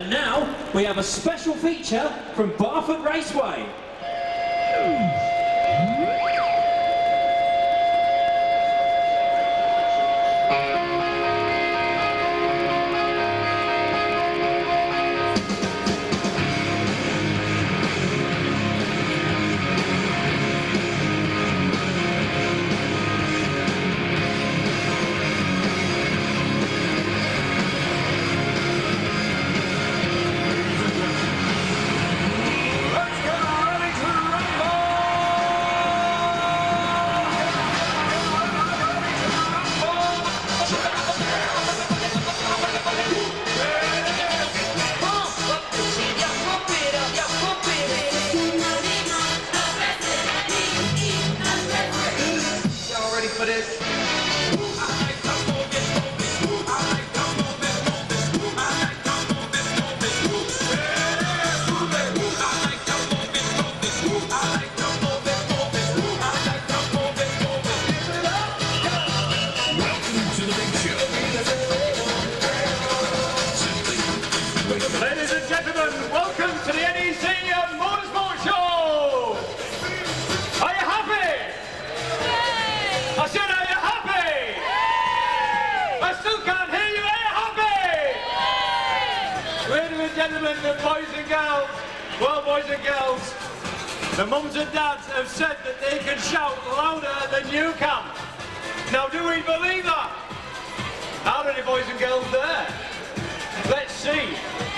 Now we have a special feature from Barford Raceway. Ladies and gentlemen, welcome to the NEC Motorsport Show! Are you happy? Yay! I said, are you happy? Yay! I still can't hear you, are you happy? Yay! Ladies and gentlemen, the boys and girls, well boys and girls, the mums and dads have said that they can shout louder than you can. Now do we believe that? How many boys and girls there? Let's see.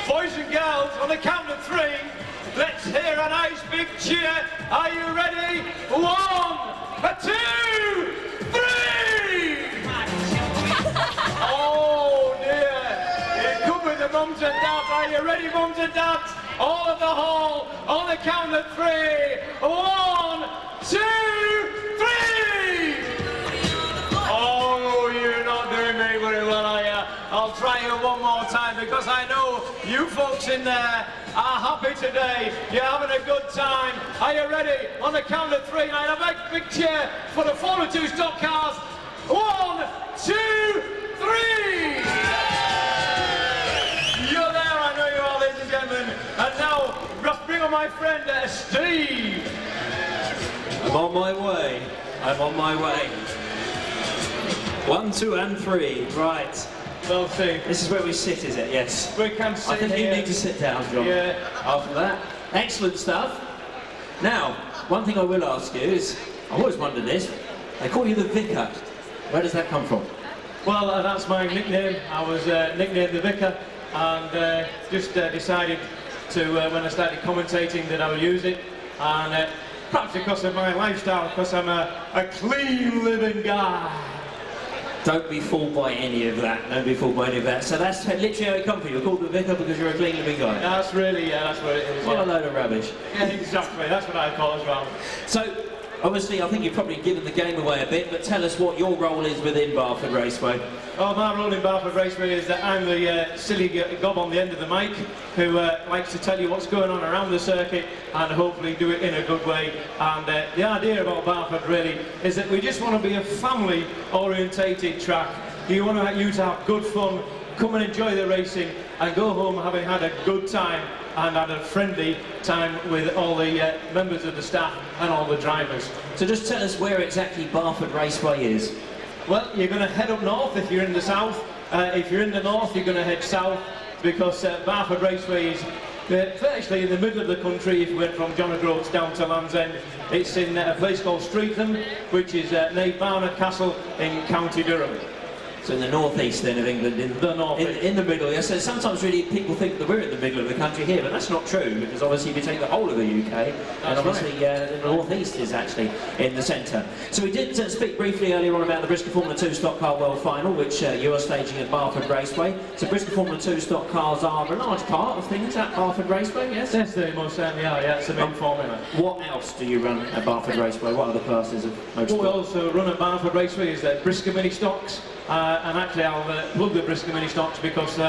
Boys and girls, on the count of three, let's hear a nice big cheer. Are you ready? 1, 2, 3! Oh dear. It could be the mums and dads. Are you ready, mums and dads? All of the hall, on the count of 3. 1, 2, 3! Oh, you're not doing very well, are you? I'll try you one more time because I know you folks in there are happy today. You're having a good time. Are you ready? On the count of 3, I have a big cheer for the Formula 2 stock cars. 1, 2, 3! You're there, I know you are, ladies and gentlemen. And now, let's bring on my friend Steve. I'm on my way. I'm on my way. 1, 2 and 3. Right. Well, Steve. This is where we sit, is it? Yes. We can sit I think here. you need to sit down, John. Yeah. After that. Excellent stuff. Now, one thing I will ask you is, I've always wondered this, they call you the Vicar. Where does that come from? Well, that's my nickname. I was nicknamed the Vicar and just decided to, when I started commentating, that I would use it. And perhaps because of my lifestyle, because I'm a clean living guy. Don't be fooled by any of that. Don't be fooled by any of that. So that's literally how it comes from. You're called the Vicar because you're a clean living guy. That's really, that's what it is. What a load of rubbish. Yeah, exactly. That's what I call as well. So, obviously, I think you've probably given the game away a bit, but tell us what your role is within Barford Raceway. Oh, my role in Barford Raceway is that I'm the silly gob on the end of the mic who likes to tell you what's going on around the circuit and hopefully do it in a good way. And the idea about Barford really is that we just want to be a family-orientated track. You want you to have good fun, come and enjoy the racing and go home having had a good time and had a friendly time with all the members of the staff and all the drivers. So just tell us where exactly Barford Raceway is. Well, you're going to head up north if you're in the south. If you're in the north, you're going to head south because Barford Raceway is virtually in the middle of the country. If you went from John O'Groats down to Land's End, it's in a place called Streatham, which is near Barnard Castle in County Durham. So in the northeast then of England, in the middle. Yeah, so sometimes really people think that we're in the middle of the country here, but that's not true because obviously if you take the whole of the UK, and obviously the northeast is actually in the centre. So we did speak briefly earlier on about the Bristol Formula 2 Stock Car World Final, which you are staging at Barford Raceway. So Bristol Formula 2 stock cars are a large part of things at Barford Raceway, yes? Yes, they most certainly are, yeah, it's a big formula. What else do you run at Barford Raceway? What other classes of motorsport? What we also run at Barford Raceway is Brisker Mini Stocks, and actually I'll plug the Brisker Mini Stocks because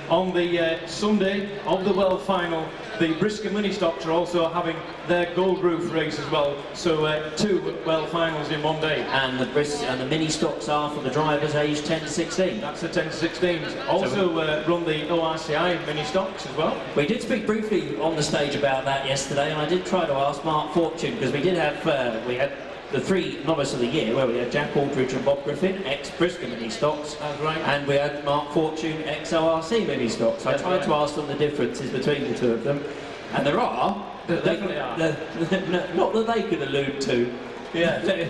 on the Sunday of the World Final, the Brisker Mini Stocks are also having their Gold Roof race as well. So 2 World Finals in one day. And the Mini Stocks are for the drivers aged 10 to 16. That's the 10 to 16s. Also run the ORCI Mini Stocks as well. We did speak briefly on the stage about that yesterday, and I did try to ask Mark Fortune, because we did have, we had the 3 novice of the year, where we had Jack Aldridge and Bob Griffin, ex-Brisker Mini Stocks. That's right. And we had Mark Fortune, ex-ORC Mini Stocks. I tried to ask them the differences between the 2 of them, and there are. There definitely are. Not that they could allude to. Yeah.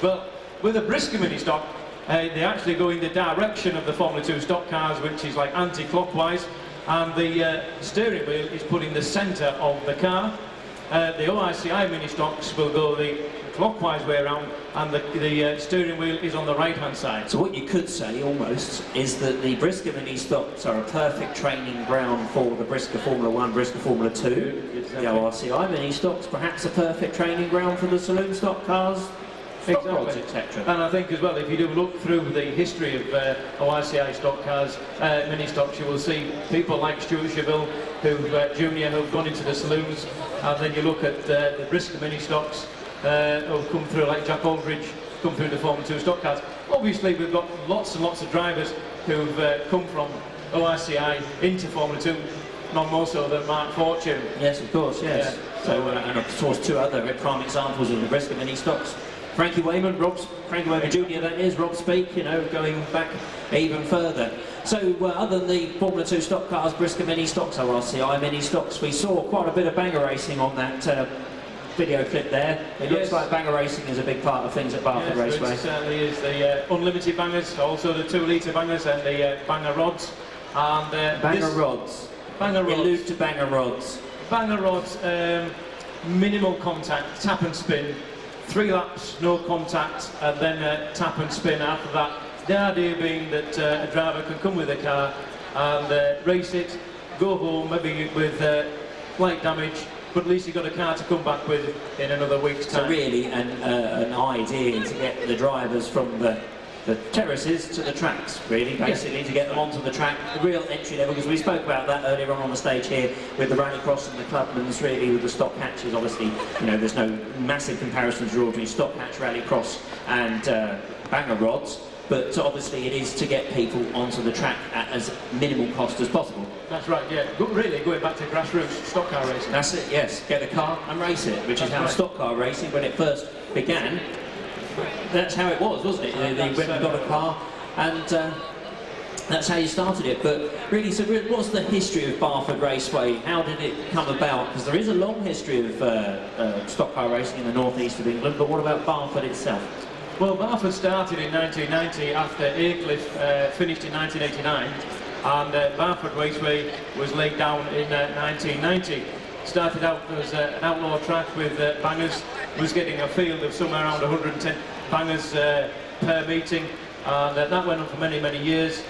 But with a Brisker Mini Stock, they actually go in the direction of the Formula 2 stock cars, which is like anti-clockwise, and the steering wheel is put in the centre of the car. The ORCI Mini Stocks will go the clockwise way around, and the steering wheel is on the right hand side. So what you could say almost is that the Brisker Mini Stocks are a perfect training ground for the Brisker Formula 1, Brisker Formula 2. Exactly. The ORCI Mini Stocks perhaps a perfect training ground for the saloon stock cars, stock rods, etc. And I think as well, if you do look through the history of ORCI stock cars, Mini Stocks, you will see people like Stuart Cheville, Junior, who've gone into the saloons, and then you look at the Brisker Mini Stocks, who've come through, like Jack Aldridge, come through the Formula 2 stock cars. Obviously, we've got lots and lots of drivers who've come from ORCI into Formula 2, none more so than Mark Fortune. Yes, of course, yes. Yeah. So, and of course, 2 other prime examples of the Brisker Mini Stocks. Frankie Wayman Jr., that is, Rob Speak, going back even further. So, other than the Formula 2 stock cars, Brisker Mini Stocks, ORCI Mini Stocks, we saw quite a bit of banger racing on that video clip there. It looks like banger racing is a big part of things at Barford Raceway. It certainly is. The unlimited bangers, also the 2-litre bangers and the banger rods. And banger rods. Allude to banger rods. Banger rods, minimal contact, tap and spin, 3 laps, no contact, and then tap and spin after that. The idea being that a driver can come with a car and race it, go home, maybe with light damage, but at least you've got a car to come back with in another week's time. So really an idea to get the drivers from the terraces to the tracks, really, basically, to get them onto the track, the real entry level, because we spoke about that earlier on the stage here with the rallycross and the clubmans, really, with the stock hatches. Obviously, there's no massive comparison to draw between stock hatch, rallycross and banger rods, but obviously it is to get people onto the track at as minimal cost as possible. That's right, yeah. Really, going back to grassroots stock car racing. That's it, yes. Get a car and race it, which is how stock car racing, when it first began, that's how it was, wasn't it? They went and got a car, and that's how you started it. But really, so what's the history of Barford Raceway? How did it come about? Because there is a long history of stock car racing in the northeast of England, but what about Barford itself? Well, Barford started in 1990 after Aycliffe finished in 1989, and Barford Raceway was laid down in 1990. Started out as an outlaw track with bangers, was getting a field of somewhere around 110 bangers per meeting, and that went on for many, many years.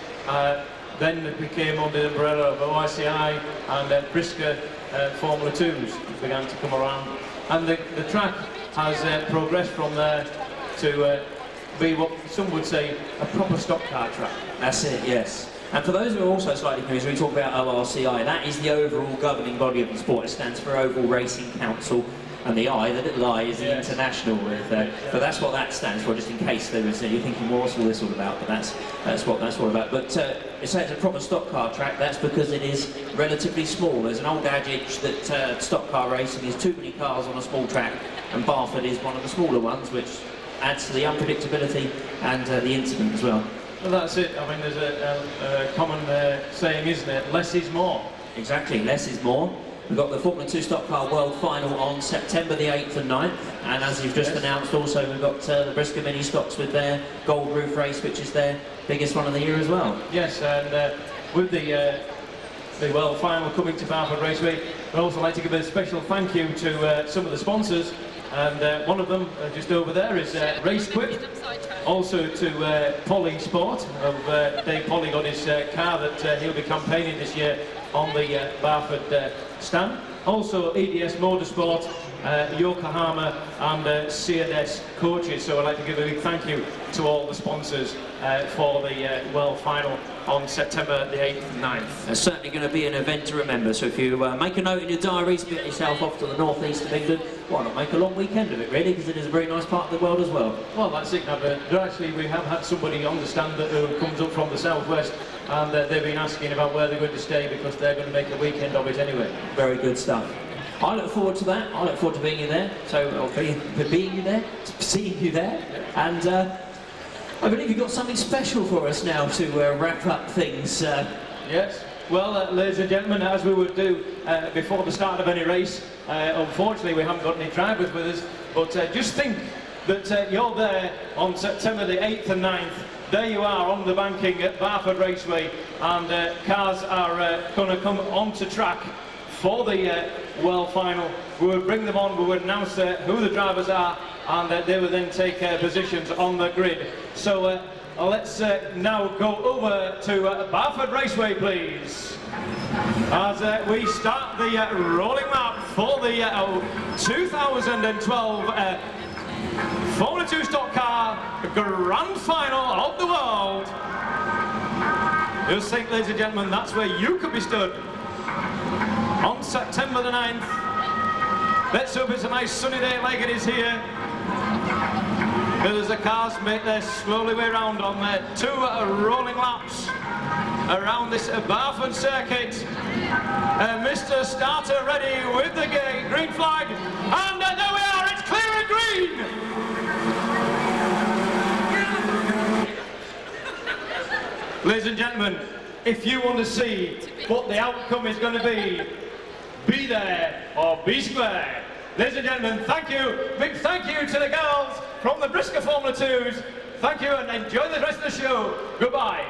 Then it became under the umbrella of ORCI, and Brisker Formula 2s began to come around. And the track has progressed from there to be what some would say a proper stock car track. That's it, yes. And for those who are also slightly confused, when we talk about ORCI, that is the overall governing body of the sport. It stands for Oval Racing Council, and the I, the little I, is the international. But that's what that stands for, just in case there was, you're thinking, well, what's all this all about? But that's what that's all about. But it's a proper stock car track. That's because it is relatively small. There's an old adage that stock car racing is too many cars on a small track, and Barford is one of the smaller ones, which adds to the unpredictability and the incident as well. Well, that's it. I mean, there's a common saying, isn't it? Less is more. Exactly, less is more. We've got the Formula 2 Stock Car World Final on September the 8th and 9th, and as you've just announced also, we've got the Brisker Mini Stocks with their Gold Roof race, which is their biggest one of the year as well. Yes, and with the World Final coming to Barford Raceway, I'd also like to give a special thank you to some of the sponsors, and one of them, just over there, is Raceway. Also to Polly Sport, of Dave Polly got his car that he'll be campaigning this year on the Barford stand. Also EDS Motorsport, Yokohama and CNS Coaches. So I'd like to give a big thank you to all the sponsors for the World Final on September the 8th and 9th. It's certainly going to be an event to remember, so if you make a note in your diaries, get yourself off to the northeast of England, why not make a long weekend of it really, because it is a very nice part of the world as well. Well, that's it, actually we have had somebody on the stand who comes up from the southwest, and they've been asking about where they're going to stay because they're going to make a weekend of it anyway. Very good stuff. I look forward to that. I look forward to being you there. So, being you there, seeing you there, and I believe you've got something special for us now to wrap up things. Yes. Well, ladies and gentlemen, as we would do before the start of any race, unfortunately we haven't got any drivers with us, but just think that you're there on September the 8th and 9th. There you are on the banking at Barford Raceway, and cars are going to come onto track for the World Final. We would bring them on, we would announce who the drivers are, and they would then take positions on the grid. So let's now go over to Barford Raceway, please, as we start the rolling lap for the 2012 Formula 2 Stock Car Grand Final of the World. Just think, ladies and gentlemen, that's where you could be stood on September the 9th. Let's hope it's a nice sunny day like it is here, as the cars make their slowly way round on their 2 rolling laps around this Barford circuit. Mr. Starter ready with the green flag, and there we are, it's clear and green! Ladies and gentlemen, if you want to see what the outcome is going to be there or be square. Ladies and gentlemen, thank you. Big thank you to the girls from the Brisker Formula 2s. Thank you and enjoy the rest of the show. Goodbye.